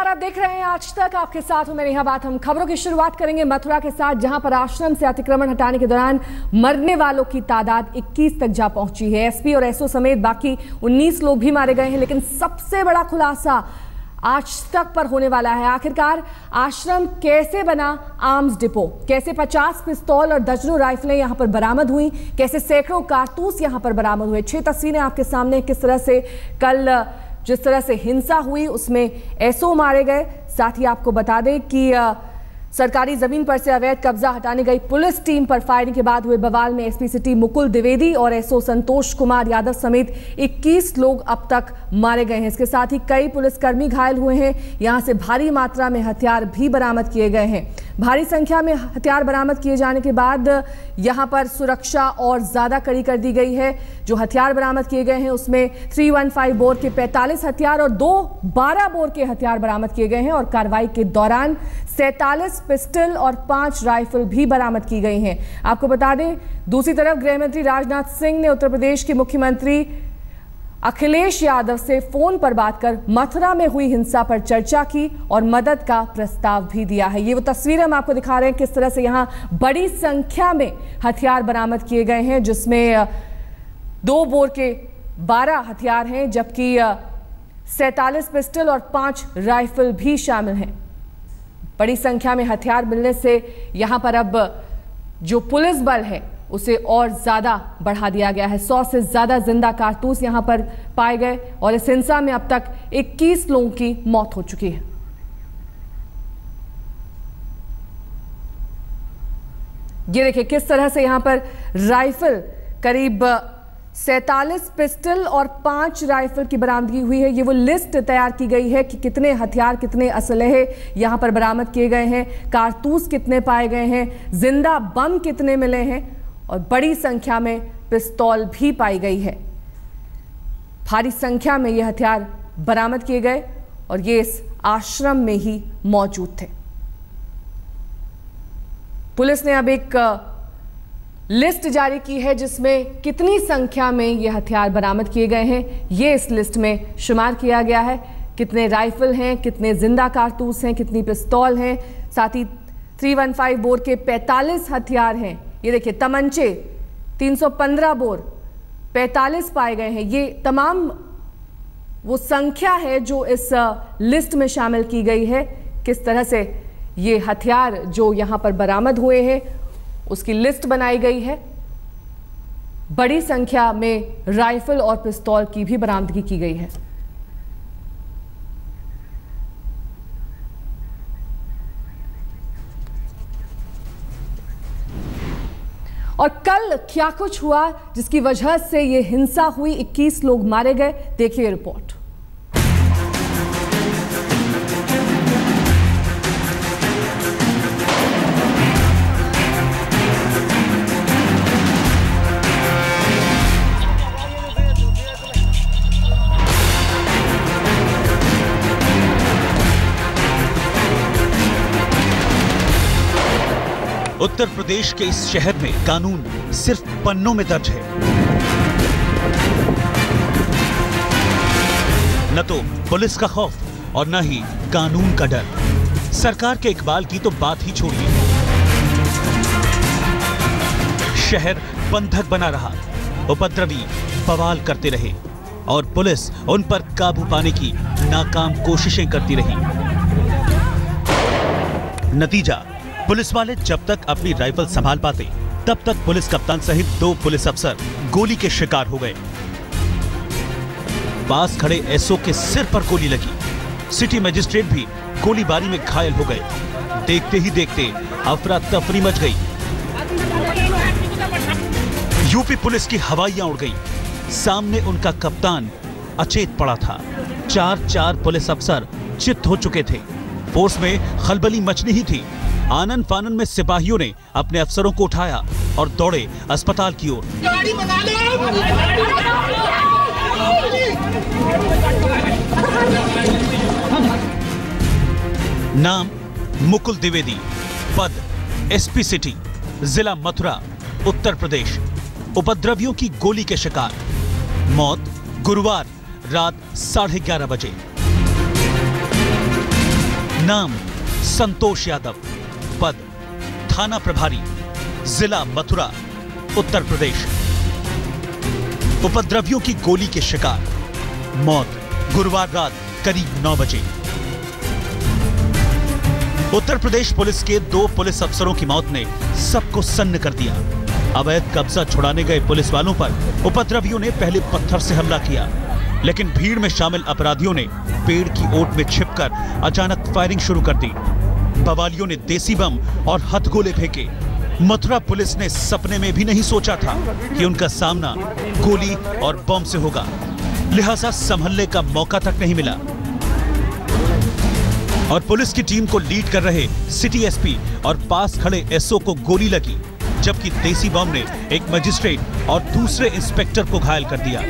नमस्कार, आप देख रहे हैं आज तक। आपके साथ हूं मैं नेहा बात। हम खबरों की शुरुआत करेंगे मथुरा के साथ, जहां पर आश्रम से अतिक्रमण हटाने के दौरान मरने वालों की तादाद 21 तक जा पहुंची है। एसपी और एसओ समेत बाकी 19 लोग भी मारे गए हैं। लेकिन सबसे बड़ा खुलासा आज तक पर होने वाला है। आखिरकार आश्रम कैसे बना आर्म्स डिपो, कैसे 50 पिस्तौल और दर्जनों राइफलें यहां पर बरामद हुई, कैसे सैकड़ों कारतूस यहां पर बरामद हुए। 6 तस्वीरें आपके सामने, किस तरह से कल जिस तरह से हिंसा हुई उसमें एसओ मारे गए। साथ ही आपको बता दें कि सरकारी जमीन पर से अवैध कब्जा हटाने गई पुलिस टीम पर फायरिंग के बाद हुए बवाल में एसपी सिटी मुकुल द्विवेदी और एसओ संतोष कुमार यादव समेत 21 लोग अब तक मारे गए हैं। इसके साथ ही कई पुलिसकर्मी घायल हुए हैं। यहां से भारी मात्रा में हथियार भी बरामद किए गए हैं। भारी संख्या में हथियार बरामद किए जाने के बाद यहां पर सुरक्षा और ज्यादा कड़ी कर दी गई है। जो हथियार बरामद किए गए हैं उसमें 315 बोर के 45 हथियार और 2 12 बोर के हथियार बरामद किए गए हैं। और कार्रवाई के दौरान 47 पिस्टल और 5 राइफल भी बरामद की गई हैं। आपको बता दें, दूसरी तरफ गृह मंत्री राजनाथ सिंह ने उत्तर प्रदेश के मुख्यमंत्री अखिलेश यादव से फोन पर बात कर मथुरा में हुई हिंसा पर चर्चा की और मदद का प्रस्ताव भी दिया है। ये वो तस्वीर हम आपको दिखा रहे हैं, किस तरह से यहां बड़ी संख्या में हथियार बरामद किए गए हैं, जिसमें 2 बोर के 12 हथियार हैं, जबकि 47 पिस्टल और 5 राइफल भी शामिल हैं। बड़ी संख्या में हथियार मिलने से यहां पर अब जो पुलिस बल है उसे और ज्यादा बढ़ा दिया गया है। 100 से ज्यादा जिंदा कारतूस यहां पर पाए गए और इस हिंसा में अब तक 21 लोगों की मौत हो चुकी है। ये देखिए किस तरह से यहां पर राइफल, करीब 47 पिस्टल और 5 राइफल की बरामदगी हुई है। ये वो लिस्ट तैयार की गई है कि कितने हथियार, कितने असलहे यहां पर बरामद किए गए हैं, कारतूस कितने पाए गए हैं, जिंदा बम कितने मिले हैं और बड़ी संख्या में पिस्तौल भी पाई गई है। भारी संख्या में ये हथियार बरामद किए गए और ये इस आश्रम में ही मौजूद थे। पुलिस ने अब एक लिस्ट जारी की है जिसमें कितनी संख्या में ये हथियार बरामद किए गए हैं ये इस लिस्ट में शुमार किया गया है। कितने राइफल हैं, कितने जिंदा कारतूस हैं, कितनी पिस्तौल हैं, साथ ही 315 बोर के 45 हथियार हैं। ये देखिए तमंचे 315 बोर 45 पाए गए हैं। ये तमाम वो संख्या है जो इस लिस्ट में शामिल की गई है। किस तरह से ये हथियार जो यहां पर बरामद हुए हैं उसकी लिस्ट बनाई गई है। बड़ी संख्या में राइफल और पिस्तौल की भी बरामदगी की गई है। और कल क्या कुछ हुआ जिसकी वजह से ये हिंसा हुई, 21 लोग मारे गए, देखिए रिपोर्ट। उत्तर प्रदेश के इस शहर में कानून सिर्फ पन्नों में दर्ज है। न तो पुलिस का खौफ और न ही कानून का डर। सरकार के इकबाल की तो बात ही छोड़िए। शहर बंधक बना रहा, उपद्रवी बवाल करते रहे और पुलिस उन पर काबू पाने की नाकाम कोशिशें करती रही। नतीजा, पुलिस वाले जब तक अपनी राइफल संभाल पाते तब तक पुलिस कप्तान सहित 2 पुलिस अफसर गोली के शिकार हो गए। पास खड़े एसओ के सिर पर गोली लगी। सिटी मजिस्ट्रेट भी गोलीबारी में घायल हो गए। देखते ही देखते अफरा तफरी मच गई। यूपी पुलिस की हवाइयां उड़ गई। सामने उनका कप्तान अचेत पड़ा था। 4 पुलिस अफसर चित्त हो चुके थे। फोर्स में खलबली मचनी ही थी। आनन फानन में सिपाहियों ने अपने अफसरों को उठाया और दौड़े अस्पताल की ओर। नाम मुकुल द्विवेदी, पद एसपी सिटी, जिला मथुरा, उत्तर प्रदेश। उपद्रवियों की गोली के शिकार। मौत गुरुवार रात 11:30 बजे। नाम संतोष यादव, पद थाना प्रभारी, जिला मथुरा, उत्तर प्रदेश। उपद्रवियों की गोली के शिकार, मौत गुरुवार रात करीब 9 बजे। उत्तर प्रदेश पुलिस के 2 पुलिस अफसरों की मौत ने सबको सन्न कर दिया। अवैध कब्जा छुड़ाने गए पुलिस वालों पर उपद्रवियों ने पहले पत्थर से हमला किया, लेकिन भीड़ में शामिल अपराधियों ने पेड़ की ओट में छिपकर अचानक फायरिंग शुरू कर दी। बवालियों ने देसी बम और हथगोले फेंके। मथुरा पुलिस ने सपने में भी नहीं सोचा था कि उनका सामना गोली और बम से होगा, लिहाजा संभलने का मौका तक नहीं मिला। और पुलिस की टीम को लीड कर रहे सिटी एसपी और पास खड़े एसओ को गोली लगी, जबकि देसी बम ने एक मजिस्ट्रेट और दूसरे इंस्पेक्टर को घायल कर दिया।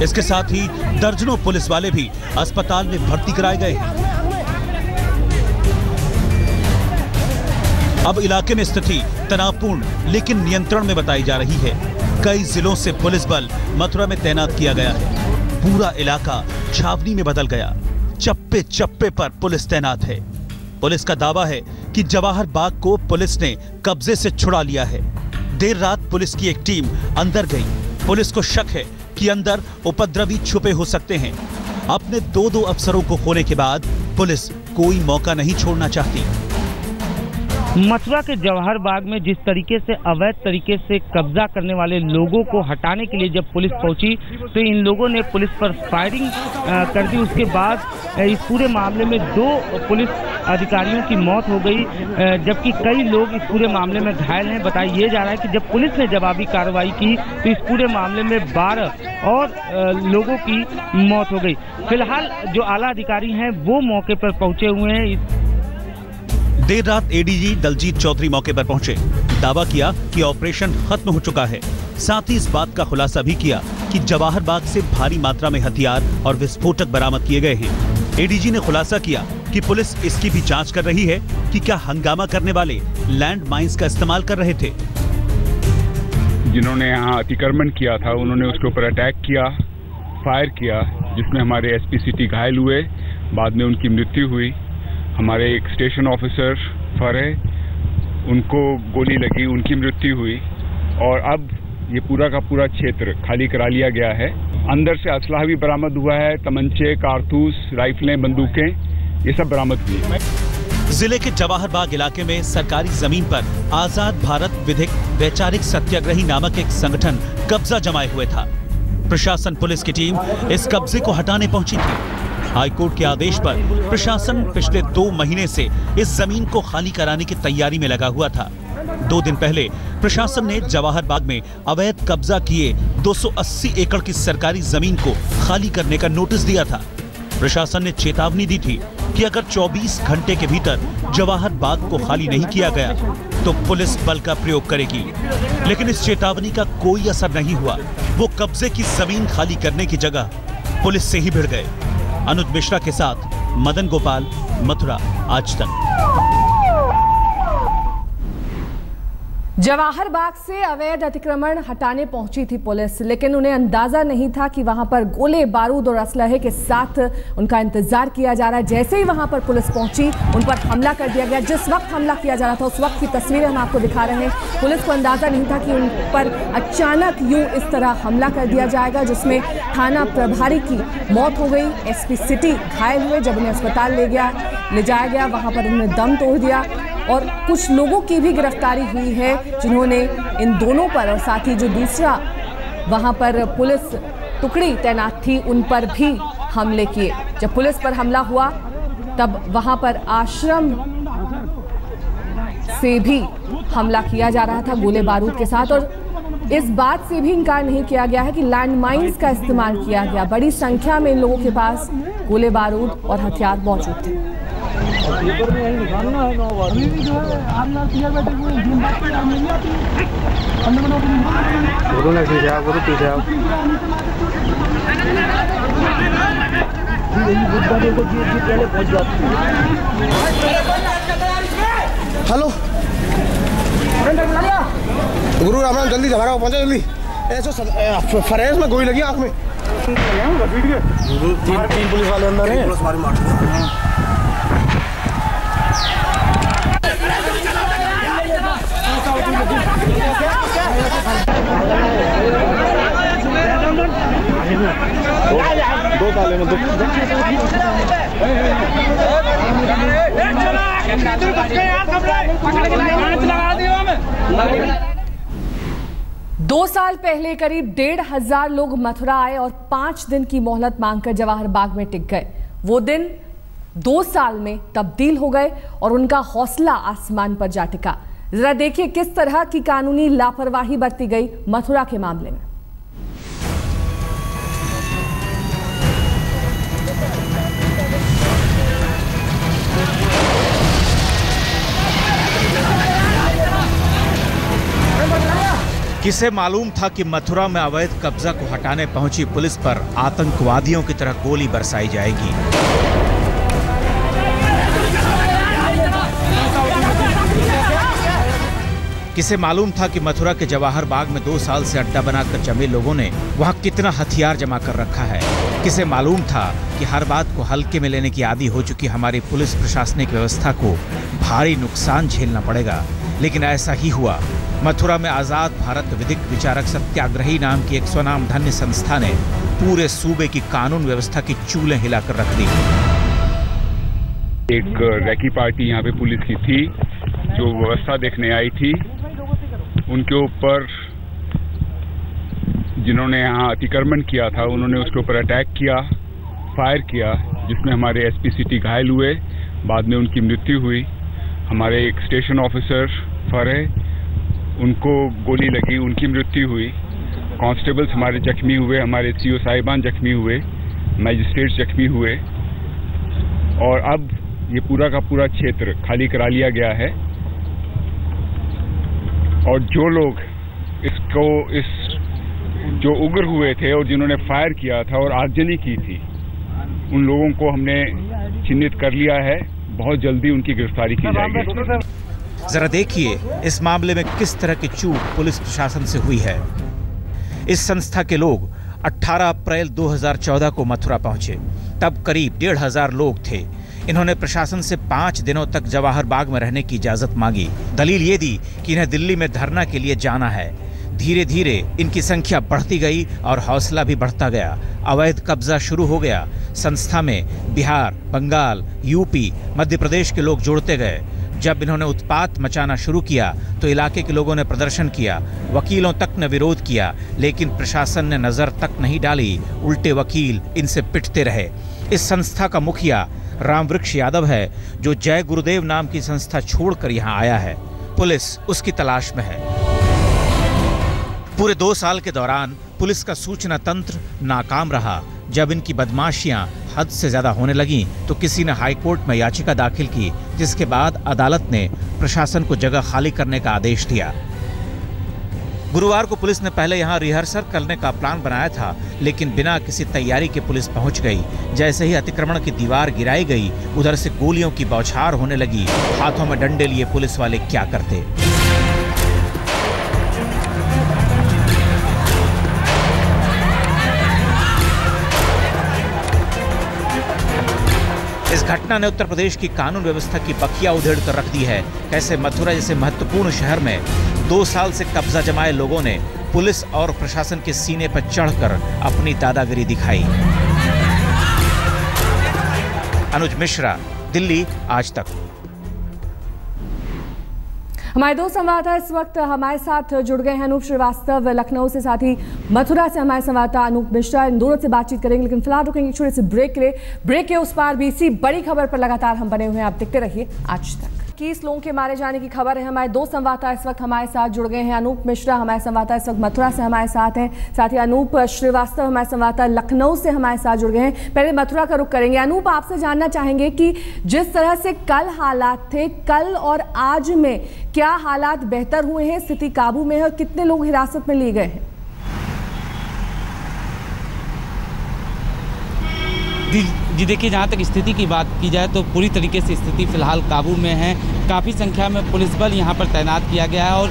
इसके साथ ही दर्जनों पुलिस वाले भी अस्पताल में भर्ती कराए गए हैं। अब इलाके में स्थिति तनावपूर्ण लेकिन नियंत्रण में बताई जा रही है। कई जिलों से पुलिस बल मथुरा में तैनात किया गया है। पूरा इलाका छावनी में बदल गया। चप्पे चप्पे पर पुलिस तैनात है। पुलिस का दावा है कि जवाहर बाग को पुलिस ने कब्जे से छुड़ा लिया है। देर रात पुलिस की एक टीम अंदर गई। पुलिस को शक है कि अंदर उपद्रवी छुपे हो सकते हैं। अपने 2 अफसरों को खोने के बाद पुलिस कोई मौका नहीं छोड़ना चाहती। मथुरा के जवाहर बाग में जिस तरीके से अवैध तरीके से कब्जा करने वाले लोगों को हटाने के लिए जब पुलिस पहुंची तो इन लोगों ने पुलिस पर फायरिंग कर दी। उसके बाद इस पूरे मामले में 2 पुलिस अधिकारियों की मौत हो गई, जबकि कई लोग इस पूरे मामले में घायल हैं। बताया ये जा रहा है कि जब पुलिस ने जवाबी कार्रवाई की तो इस पूरे मामले में 12 और लोगों की मौत हो गई। फिलहाल जो आला अधिकारी हैं वो मौके पर पहुंचे हुए हैं। देर रात एडीजी दलजीत चौधरी मौके पर पहुंचे। दावा किया कि ऑपरेशन खत्म हो चुका है। साथ ही इस बात का खुलासा भी किया कि जवाहर बाग से भारी मात्रा में हथियार और विस्फोटक बरामद किए गए हैं। एडीजी ने खुलासा किया कि पुलिस इसकी भी जांच कर रही है कि क्या हंगामा करने वाले लैंड माइंस का इस्तेमाल कर रहे थे। जिन्होंने यहाँ अतिक्रमण किया था उन्होंने उसके ऊपर अटैक किया, फायर किया, जिसमें हमारे एसपी सिटी घायल हुए, बाद में उनकी मृत्यु हुई। हमारे एक स्टेशन ऑफिसर फरह, उनको गोली लगी, उनकी मृत्यु हुई। और अब ये पूरा का पूरा क्षेत्र खाली करा लिया गया है। अंदर से असलाह भी बरामद हुआ है, तमंचे, कारतूस, राइफलें, बंदूकें, ये सब बरामद हुई। जिले के जवाहर बाग इलाके में सरकारी जमीन पर आजाद भारत विधिक वैचारिक सत्याग्रही नामक एक संगठन कब्जा जमाए हुए था। प्रशासन पुलिस की टीम इस कब्जे को हटाने पहुंची थी। हाईकोर्ट के आदेश पर प्रशासन पिछले 2 महीने से इस जमीन को खाली कराने की तैयारी में लगा हुआ था। 2 दिन पहले प्रशासन ने जवाहर बाग में अवैध कब्जा किए 280 एकड़ की सरकारी जमीन को खाली करने का नोटिस दिया था। प्रशासन ने चेतावनी दी थी कि अगर 24 घंटे के भीतर जवाहर बाग को खाली नहीं किया गया तो पुलिस बल का प्रयोग करेगी। लेकिन इस चेतावनी का कोई असर नहीं हुआ। वो कब्जे की जमीन खाली करने की जगह पुलिस से ही भिड़ गए। अनुज मिश्रा के साथ मदन गोपाल, मथुरा, आज तक। जवाहर बाग से अवैध अतिक्रमण हटाने पहुंची थी पुलिस, लेकिन उन्हें अंदाजा नहीं था कि वहां पर गोले बारूद और असलहे के साथ उनका इंतजार किया जा रहा है। जैसे ही वहां पर पुलिस पहुंची उन पर हमला कर दिया गया। जिस वक्त हमला किया जा रहा था उस वक्त की तस्वीरें हम आपको दिखा रहे हैं। पुलिस को अंदाजा नहीं था कि उन पर अचानक यूं इस तरह हमला कर दिया जाएगा, जिसमें थाना प्रभारी की मौत हो गई। एसपी सिटी घायल हुए। जब उन्हें अस्पताल ले जाया गया वहां पर उन्होंने दम तोड़ दिया। और कुछ लोगों की भी गिरफ्तारी हुई है जिन्होंने इन दोनों पर और साथ ही जो दूसरा वहां पर पुलिस टुकड़ी तैनात थी उन पर भी हमले किए। जब पुलिस पर हमला हुआ तब वहां पर आश्रम से भी हमला किया जा रहा था गोले बारूद के साथ। और इस बात से भी इनकार नहीं किया गया है कि लैंड माइंस का इस्तेमाल किया गया। बड़ी संख्या में इन लोगों के पास गोले बारूद और हथियार मौजूद थे। हेलो गुरु राम राम, जल्दी हमारा पहुंचा जल्दी। ऐसे फरेज में गोली लगी आंख में। तीन पुलिस वाले अंदर हैं। दो ताले में दो साल पहले करीब 1,500 लोग मथुरा आए और 5 दिन की मोहलत मांगकर जवाहर बाग में टिक गए। वो दिन 2 साल में तब्दील हो गए और उनका हौसला आसमान पर जा टिका। जरा देखिए किस तरह की कानूनी लापरवाही बरती गई मथुरा के मामले में। किसे मालूम था कि मथुरा में अवैध कब्जा को हटाने पहुंची पुलिस पर आतंकवादियों की तरह गोली बरसाई जाएगी। किसे मालूम था कि मथुरा के जवाहर बाग में 2 साल से अड्डा बनाकर जमे लोगों ने वहां कितना हथियार जमा कर रखा है। किसे मालूम था कि हर बात को हल्के में लेने की आदी हो चुकी हमारी पुलिस प्रशासनिक व्यवस्था को भारी नुकसान झेलना पड़ेगा। लेकिन ऐसा ही हुआ। मथुरा में आजाद भारत विधिक विचारक सत्याग्रही नाम की एक स्वनाम धन्य संस्था ने पूरे सूबे की कानून व्यवस्था की चूलें हिलाकर रख दी। एक रैकी पार्टी यहाँ पे पुलिस की थी जो व्यवस्था देखने आई थी। उनके ऊपर जिन्होंने यहाँ अतिक्रमण किया था उन्होंने उसके ऊपर अटैक किया, फायर किया, जिसमें हमारे एसपी सिटी घायल हुए। बाद में उनकी मृत्यु हुई। हमारे एक स्टेशन ऑफिसर फरह, उनको गोली लगी, उनकी मृत्यु हुई। कांस्टेबल्स हमारे जख्मी हुए, हमारे सीओ साहिबान जख्मी हुए, मजिस्ट्रेट्स जख्मी हुए। और अब ये पूरा का पूरा क्षेत्र खाली करा लिया गया है। और जो लोग जो उग्र हुए थे और जिन्होंने फायर किया था और आगजनी की थी, उन लोगों को हमने चिन्हित कर लिया है। बहुत जल्दी उनकी गिरफ्तारी की जाएगी। जरा देखिए इस मामले में किस तरह की चूक पुलिस प्रशासन से हुई है। इस संस्था के लोग 18 अप्रैल 2014 को मथुरा पहुंचे। तब करीब 1,500 लोग थे। इन्होंने प्रशासन से 5 दिनों तक जवाहर बाग में रहने की इजाजत मांगी। दलील ये दी कि इन्हें दिल्ली में धरना के लिए जाना है। धीरे धीरे इनकी संख्या बढ़ती गई और हौसला भी बढ़ता गया। अवैध कब्जा शुरू हो गया। संस्था में बिहार, बंगाल, यूपी, मध्य प्रदेश के लोग जुड़ते गए। जब इन्होंने उत्पात मचाना शुरू किया तो इलाके के लोगों ने प्रदर्शन किया। वकीलों तक ने विरोध किया, लेकिन प्रशासन ने नजर तक नहीं डाली। उल्टे वकील इनसे पिटते रहे। इस संस्था का मुखिया रामवृक्ष यादव है, जो जय गुरुदेव नाम की संस्था छोड़कर यहाँ आया है। पुलिस उसकी तलाश में है। पूरे 2 साल के दौरान पुलिस का सूचना तंत्र नाकाम रहा। जब इनकी बदमाशियां हद से ज्यादा होने लगीं तो किसी ने हाईकोर्ट में याचिका दाखिल की, जिसके बाद अदालत ने प्रशासन को जगह खाली करने का आदेश दिया। गुरुवार को पुलिस ने पहले यहां रिहर्सल करने का प्लान बनाया था, लेकिन बिना किसी तैयारी के पुलिस पहुंच गई। जैसे ही अतिक्रमण की दीवार गिराई गई, उधर से गोलियों की बौछार होने लगी। हाथों में डंडे लिए पुलिस वाले क्या करते। इस घटना ने उत्तर प्रदेश की कानून व्यवस्था की बखिया उधेड़ कर रख दी है। कैसे मथुरा जैसे महत्वपूर्ण शहर में 2 साल से कब्जा जमाए लोगों ने पुलिस और प्रशासन के सीने पर चढ़कर अपनी दादागिरी दिखाई। अनुज मिश्रा, दिल्ली, आज तक। हमारे 2 संवाददाता इस वक्त हमारे साथ जुड़ गए हैं। अनूप श्रीवास्तव लखनऊ से, साथ ही मथुरा से हमारे संवाददाता अनूप मिश्रा। इन दोनों से बातचीत करेंगे, लेकिन फिलहाल रुकेंगे छोटे से ब्रेक के लिए। ब्रेक के उस पार भी इसी बड़ी खबर पर लगातार हम बने हुए हैं। आप देखते रहिए आज तक। 21 लोगों के मारे जाने की खबर है। हमारे 2 संवाददाता इस वक्त हमारे साथ जुड़ गए हैं। अनूप मिश्रा हमारे संवाददाता इस वक्त मथुरा से हमारे साथ हैं, साथ ही अनूप श्रीवास्तव हमारे संवाददाता लखनऊ से हमारे साथ जुड़ गए हैं। पहले मथुरा का रुख करेंगे। अनूप, आपसे जानना चाहेंगे कि जिस तरह से कल हालात थे, कल और आज में क्या हालात बेहतर हुए हैं, स्थिति काबू में है और कितने लोग हिरासत में लिए गए हैं? जी देखिए, जहाँ तक स्थिति की बात की जाए तो पूरी तरीके से स्थिति फिलहाल काबू में है। काफ़ी संख्या में पुलिस बल यहाँ पर तैनात किया गया है और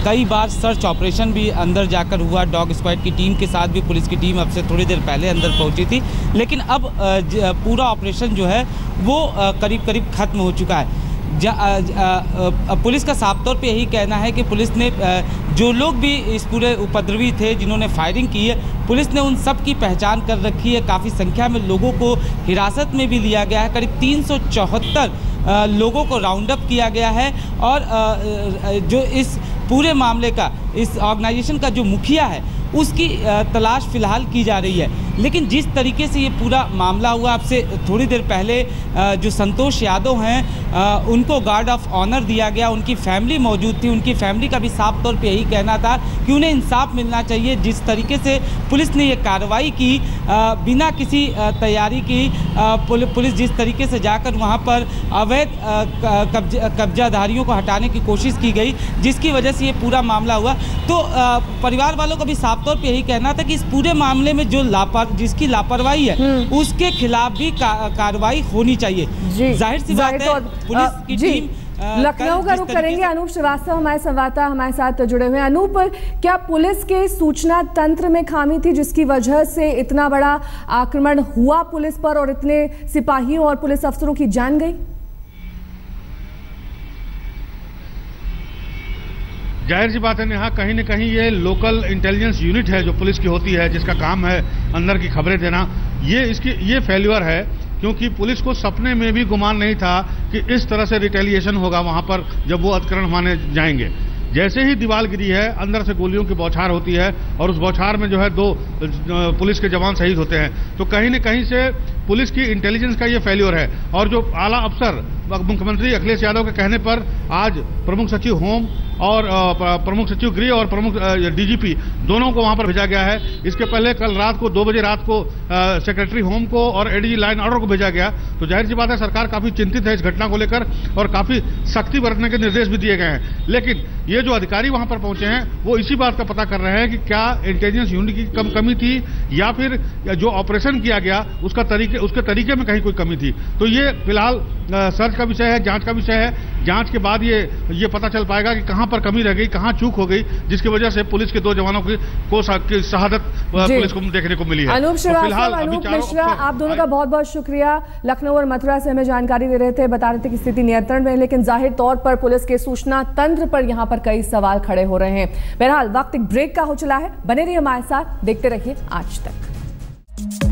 कई बार सर्च ऑपरेशन भी अंदर जाकर हुआ। डॉग स्क्वाड की टीम के साथ भी पुलिस की टीम अब से थोड़ी देर पहले अंदर पहुँची थी, लेकिन अब पूरा ऑपरेशन जो है वो करीब करीब ख़त्म हो चुका है। पुलिस का साफ तौर पे यही कहना है कि पुलिस ने जो लोग भी इस पूरे उपद्रवी थे जिन्होंने फायरिंग की है, पुलिस ने उन सब की पहचान कर रखी है। काफ़ी संख्या में लोगों को हिरासत में भी लिया गया है। करीब 374 लोगों को राउंड अप किया गया है और जो इस पूरे मामले का, इस ऑर्गेनाइजेशन का जो मुखिया है उसकी तलाश फ़िलहाल की जा रही है। लेकिन जिस तरीके से ये पूरा मामला हुआ, आपसे थोड़ी देर पहले जो संतोष यादव हैं उनको गार्ड ऑफ ऑनर दिया गया, उनकी फैमिली मौजूद थी। उनकी फैमिली का भी साफ तौर पे यही कहना था कि उन्हें इंसाफ मिलना चाहिए। जिस तरीके से पुलिस ने ये कार्रवाई की बिना किसी तैयारी की, पुलिस जिस तरीके से जाकर वहाँ पर अवैध कब्जाधारियों को हटाने की कोशिश की गई, जिसकी वजह से ये पूरा मामला हुआ। तो परिवार वालों का भी साफ तौर पे यही कहना था कि इस पूरे मामले में जो जिसकी लापरवाही है उसके खिलाफ भी कार्रवाई होनी चाहिए। जाहिर सी बात है पुलिस की टीम लखनऊ का रुख करेंगे। अनूप श्रीवास्तव हमारे संवाददाता हमारे साथ जुड़े हुए हैं। अनूप, क्या पुलिस के सूचना तंत्र में खामी थी जिसकी वजह से इतना बड़ा आक्रमण हुआ पुलिस पर और इतने सिपाहियों और पुलिस अफसरों की जान गई? जाहिर सी बात है नेहा, कहीं न कहीं ये लोकल इंटेलिजेंस यूनिट है जो पुलिस की होती है, जिसका काम है अंदर की खबरें देना, ये फेल्यूर है। क्योंकि पुलिस को सपने में भी गुमान नहीं था कि इस तरह से रिटेलिएशन होगा वहां पर जब वो अधिकरण माने जाएंगे। जैसे ही दीवार गिरी है, अंदर से गोलियों की बौछार होती है और उस बौछार में जो है 2 पुलिस के जवान शहीद होते हैं। तो कहीं न कहीं से पुलिस की इंटेलिजेंस का ये फेल्योर है। और जो आला अफसर मुख्यमंत्री अखिलेश यादव के कहने पर आज प्रमुख सचिव होम और प्रमुख सचिव गृह और प्रमुख डीजीपी दोनों को वहां पर भेजा गया है। इसके पहले कल रात को 2 बजे रात को सेक्रेटरी होम को और एडीजी लाइन ऑर्डर को भेजा गया। तो जाहिर सी बात है सरकार काफी चिंतित है इस घटना को लेकर और काफी सख्ती बरतने के निर्देश भी दिए गए हैं। लेकिन ये जो अधिकारी वहां पर पहुंचे हैं वो इसी बात का पता कर रहे हैं कि क्या इंटेलिजेंस यूनिट की कमी थी या फिर जो ऑपरेशन किया गया उसके तरीके में कहीं कोई कमी थी। तो ये फिलहाल सर्च का विषय है, जांच का विषय है। जांच के बाद ये पता चल पाएगा कि कहां पर कमी रह गई, कहां चूक हो गई, जिसकी वजह से पुलिस के 2 जवानों की शहादत पुलिस को देखने को मिली है। अनूप श्रीवास्तव, अनूप मिश्रा, आप दोनों का बहुत बहुत शुक्रिया। लखनऊ और मथुरा से हमें जानकारी दे रहे थे, बता रहे थे कि स्थिति नियंत्रण में है, लेकिन जाहिर तौर पर पुलिस के सूचना तंत्र पर यहाँ पर कई सवाल खड़े हो रहे हैं। बहरहाल वक्त एक ब्रेक का हो चला है, बने रहिए हमारे साथ, देखते रहिए आज तक।